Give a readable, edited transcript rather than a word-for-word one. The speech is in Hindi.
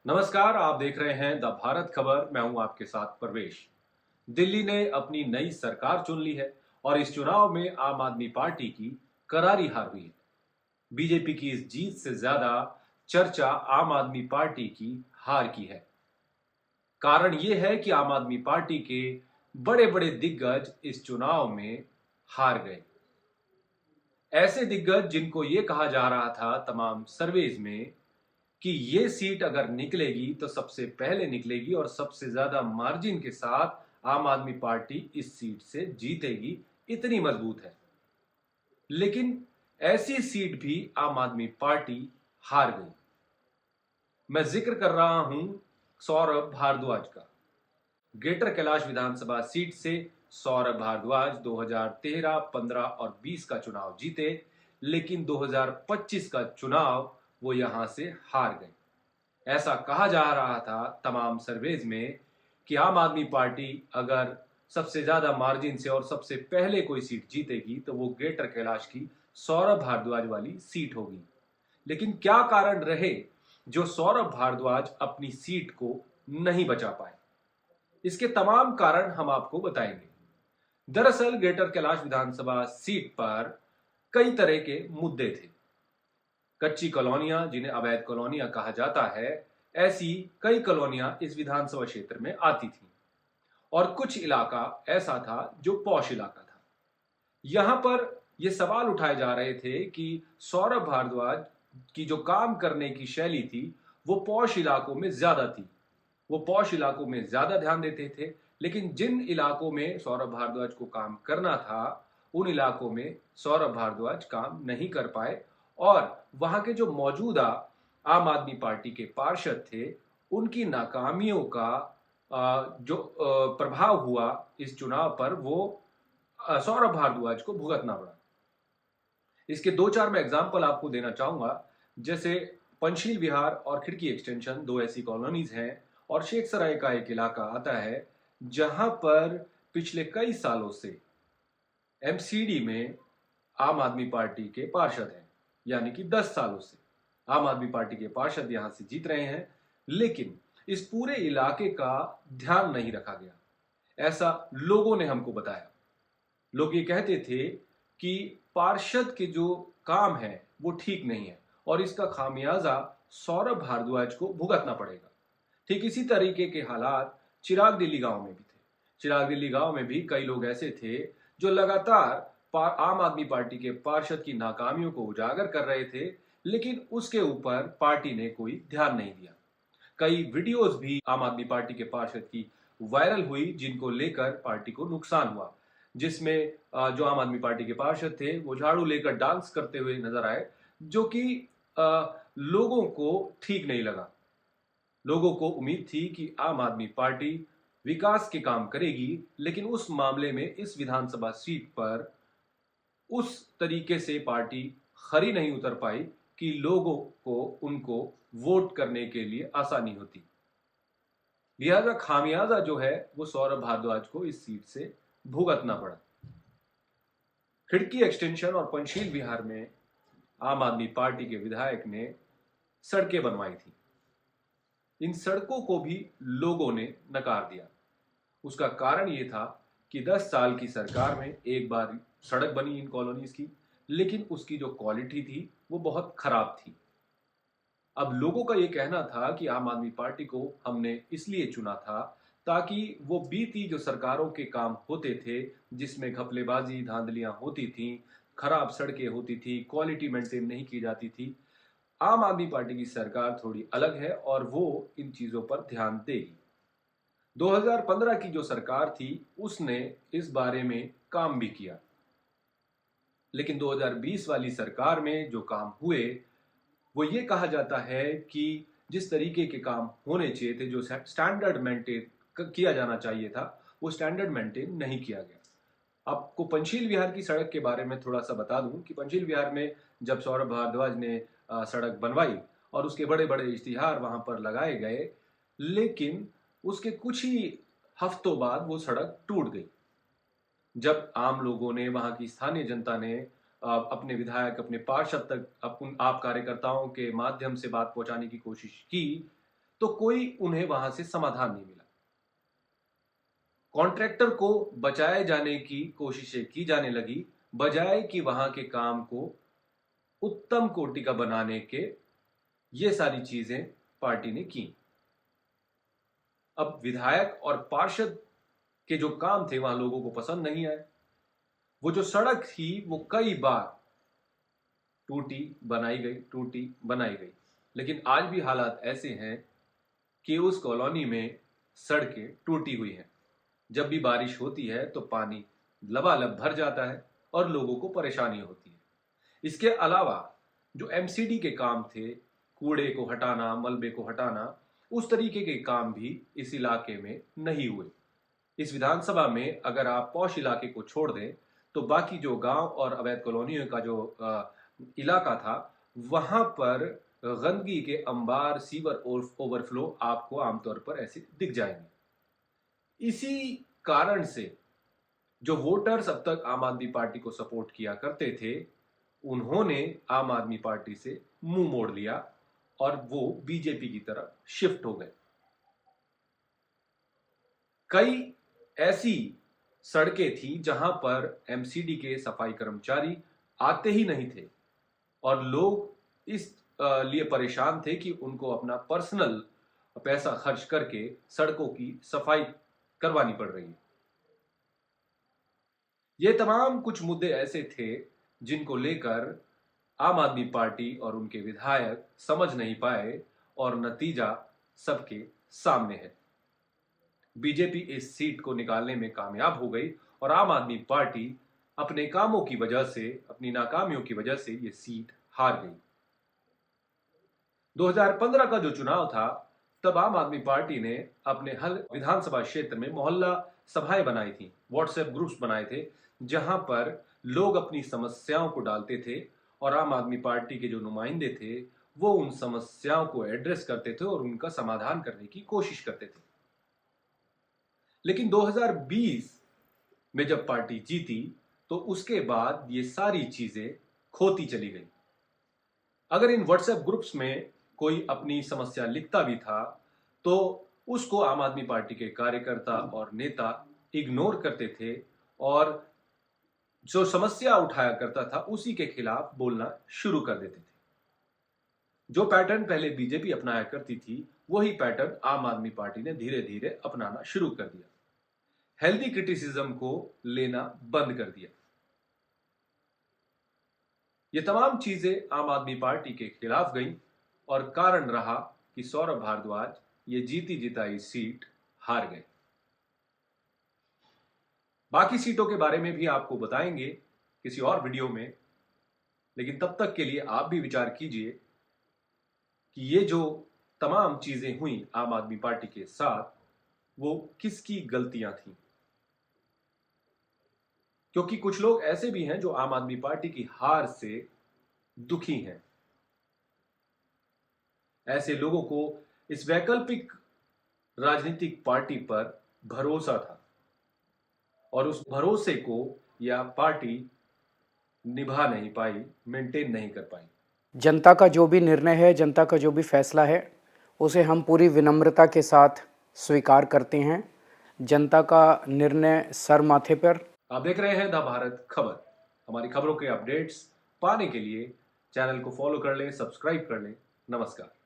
नमस्कार, आप देख रहे हैं द भारत खबर। मैं हूं आपके साथ परवेश। दिल्ली ने अपनी नई सरकार चुन ली है और इस चुनाव में आम आदमी पार्टी की करारी हार हुई है। बीजेपी की इस जीत से ज्यादा चर्चा आम आदमी पार्टी की हार की है। कारण यह है कि आम आदमी पार्टी के बड़े बड़े दिग्गज इस चुनाव में हार गए। ऐसे दिग्गज जिनको ये कहा जा रहा था तमाम सर्वेज में कि ये सीट अगर निकलेगी तो सबसे पहले निकलेगी और सबसे ज्यादा मार्जिन के साथ आम आदमी पार्टी इस सीट से जीतेगी, इतनी मजबूत है। लेकिन ऐसी सीट भी आम आदमी पार्टी हार गई। मैं जिक्र कर रहा हूं सौरभ भारद्वाज का। ग्रेटर कैलाश विधानसभा सीट से सौरभ भारद्वाज 2013, 15 और 20 का चुनाव जीते, लेकिन 2025 का चुनाव वो यहां से हार गए। ऐसा कहा जा रहा था तमाम सर्वेज में कि आम आदमी पार्टी अगर सबसे ज्यादा मार्जिन से और सबसे पहले कोई सीट जीतेगी तो वो ग्रेटर कैलाश की सौरभ भारद्वाज वाली सीट होगी। लेकिन क्या कारण रहे जो सौरभ भारद्वाज अपनी सीट को नहीं बचा पाए? इसके तमाम कारण हम आपको बताएंगे। दरअसल ग्रेटर कैलाश विधानसभा सीट पर कई तरह के मुद्दे थे। कच्ची कॉलोनियां, जिन्हें अवैध कॉलोनियां कहा जाता है, ऐसी कई कॉलोनियां इस विधानसभा क्षेत्र में आती थी और कुछ इलाका ऐसा था जो पॉश इलाका था। यहां पर यह सवाल उठाए जा रहे थे कि सौरभ भारद्वाज की जो काम करने की शैली थी वो पॉश इलाकों में ज्यादा थी। वो पॉश इलाकों में ज्यादा ध्यान देते थे, लेकिन जिन इलाकों में सौरभ भारद्वाज को काम करना था उन इलाकों में सौरभ भारद्वाज काम नहीं कर पाए और वहां के जो मौजूदा आम आदमी पार्टी के पार्षद थे उनकी नाकामियों का जो प्रभाव हुआ इस चुनाव पर, वो सौरभ भारद्वाज को भुगतना पड़ा। इसके दो चार मैं एग्जाम्पल आपको देना चाहूंगा। जैसे पंचशील विहार और खिड़की एक्सटेंशन, दो ऐसी कॉलोनीज हैं, और शेख सराय का एक इलाका आता है जहां पर पिछले कई सालों से एमसीडी में आम आदमी पार्टी के पार्षद हैं। यानी कि 10 सालों से आम आदमी पार्टी के पार्षद यहां से जीत रहे हैं, लेकिन इस पूरे इलाके का ध्यान नहीं रखा गया, ऐसा लोगों ने हमको बताया। लोग ये कहते थे कि पार्षद के जो काम है वो ठीक नहीं है और इसका खामियाजा सौरभ भारद्वाज को भुगतना पड़ेगा। ठीक इसी तरीके के हालात चिराग दिल्ली गांव में भी थे। चिराग दिल्ली गांव में भी कई लोग ऐसे थे जो लगातार आम आदमी पार्टी के पार्षद की नाकामियों को उजागर कर रहे थे, लेकिन उसके ऊपर पार्टी ने कोई ध्यान नहीं दिया। कई वीडियोस भी आम आदमी पार्टी के पार्षद की वायरल हुई जिनको लेकर पार्टी को नुकसान हुआ, जिसमें जो आम आदमी पार्टी के पार्षद थे वो झाड़ू लेकर डांस करते हुए नजर आए, जो कि लोगों को ठीक नहीं लगा। लोगों को उम्मीद थी कि आम आदमी पार्टी विकास के काम करेगी, लेकिन उस मामले में इस विधानसभा सीट पर उस तरीके से पार्टी खरी नहीं उतर पाई कि लोगों को उनको वोट करने के लिए आसानी होती। लिहाजा खामियाजा जो है वो सौरभ भारद्वाज को इस सीट से भुगतना पड़ा। खिड़की एक्सटेंशन और पंचशील विहार में आम आदमी पार्टी के विधायक ने सड़कें बनवाई थी। इन सड़कों को भी लोगों ने नकार दिया। उसका कारण यह था कि 10 साल की सरकार में एक बार सड़क बनी इन कॉलोनीज की, लेकिन उसकी जो क्वालिटी थी वो बहुत खराब थी। अब लोगों का ये कहना था कि आम आदमी पार्टी को हमने इसलिए चुना था ताकि वो बीती जो सरकारों के काम होते थे, जिसमें घपलेबाजी धांधलियां होती थी, खराब सड़कें होती थी, क्वालिटी मेंटेन नहीं की जाती थी, आम आदमी पार्टी की सरकार थोड़ी अलग है और वो इन चीजों पर ध्यान देगी। 2015 की जो सरकार थी उसने इस बारे में काम भी किया, लेकिन 2020 वाली सरकार में जो काम हुए वो ये कहा जाता है कि जिस तरीके के काम होने चाहिए थे, जो स्टैंडर्ड मेंटेन किया जाना चाहिए था, वो स्टैंडर्ड मेंटेन नहीं किया गया। आपको पंचशील विहार की सड़क के बारे में थोड़ा सा बता दूं कि पंचशील विहार में जब सौरभ भारद्वाज ने सड़क बनवाई और उसके बड़े बड़े इश्तिहार वहां पर लगाए गए, लेकिन उसके कुछ ही हफ्तों बाद वो सड़क टूट गई। जब आम लोगों ने, वहां की स्थानीय जनता ने अपने विधायक, अपने पार्षद तक आप कार्यकर्ताओं के माध्यम से बात पहुंचाने की कोशिश की, तो कोई उन्हें वहां से समाधान नहीं मिला। कॉन्ट्रैक्टर को बचाए जाने की कोशिशें की जाने लगी, बजाय कि वहां के काम को उत्तम कोटि का बनाने के। ये सारी चीजें पार्टी ने की। अब विधायक और पार्षद के जो काम थे वहां लोगों को पसंद नहीं आए। वो जो सड़क थी वो कई बार टूटी बनाई गई, टूटी बनाई गई, लेकिन आज भी हालात ऐसे हैं कि उस कॉलोनी में सड़कें टूटी हुई हैं। जब भी बारिश होती है तो पानी लबालब भर जाता है और लोगों को परेशानी होती है। इसके अलावा जो एमसीडी के काम थे, कूड़े को हटाना, मलबे को हटाना, उस तरीके के काम भी इस इलाके में नहीं हुए। इस विधानसभा में अगर आप पौष इलाके को छोड़ दें तो बाकी जो गांव और अवैध कॉलोनियों का जो इलाका था, वहां पर गंदगी के अंबार, सीवर ओवरफ्लो आपको आमतौर पर ऐसे दिख जाएंगे। इसी कारण से जो वोटर्स अब तक आम आदमी पार्टी को सपोर्ट किया करते थे, उन्होंने आम आदमी पार्टी से मुंह मोड़ लिया और वो बीजेपी की तरफ शिफ्ट हो गए। कई ऐसी सड़कें थी जहां पर एमसीडी के सफाई कर्मचारी आते ही नहीं थे और लोग इस लिए परेशान थे कि उनको अपना पर्सनल पैसा खर्च करके सड़कों की सफाई करवानी पड़ रही है। ये तमाम कुछ मुद्दे ऐसे थे जिनको लेकर आम आदमी पार्टी और उनके विधायक समझ नहीं पाए और नतीजा सबके सामने है। बीजेपी इस सीट को निकालने में कामयाब हो गई और आम आदमी पार्टी अपने कामों की वजह से, अपनी नाकामियों की वजह से ये सीट हार गई। 2015 का जो चुनाव था, तब आम आदमी पार्टी ने अपने हर विधानसभा क्षेत्र में मोहल्ला सभाएं बनाई थी, व्हाट्सएप ग्रुप्स बनाए थे, जहां पर लोग अपनी समस्याओं को डालते थे और आम आदमी पार्टी के जो नुमाइंदे थे वो उन समस्याओं को एड्रेस करते थे और उनका समाधान करने की कोशिश करते थे। लेकिन 2020 में जब पार्टी जीती तो उसके बाद ये सारी चीजें खोती चली गई। अगर इन व्हाट्सएप ग्रुप्स में कोई अपनी समस्या लिखता भी था तो उसको आम आदमी पार्टी के कार्यकर्ता और नेता इग्नोर करते थे और जो समस्या उठाया करता था उसी के खिलाफ बोलना शुरू कर देते थे। जो पैटर्न पहले बीजेपी अपनाया करती थी, वही पैटर्न आम आदमी पार्टी ने धीरे धीरे अपनाना शुरू कर दिया। हेल्दी क्रिटिसिज्म को लेना बंद कर दिया। ये तमाम चीजें आम आदमी पार्टी के खिलाफ गई और कारण रहा कि सौरभ भारद्वाज ये जीती जिताई सीट हार गए। बाकी सीटों के बारे में भी आपको बताएंगे किसी और वीडियो में, लेकिन तब तक के लिए आप भी विचार कीजिए कि ये जो तमाम चीजें हुई आम आदमी पार्टी के साथ, वो किसकी गलतियां थीं। क्योंकि कुछ लोग ऐसे भी हैं जो आम आदमी पार्टी की हार से दुखी हैं। ऐसे लोगों को इस वैकल्पिक राजनीतिक पार्टी पर भरोसा था और उस भरोसे को यह पार्टी निभा नहीं पाई, मेंटेन नहीं कर पाई। जनता का जो भी निर्णय है, जनता का जो भी फैसला है, उसे हम पूरी विनम्रता के साथ स्वीकार करते हैं। जनता का निर्णय सर माथे पर। आप देख रहे हैं द भारत खबर। हमारी खबरों के अपडेट्स पाने के लिए चैनल को फॉलो कर लें, सब्सक्राइब कर लें। नमस्कार।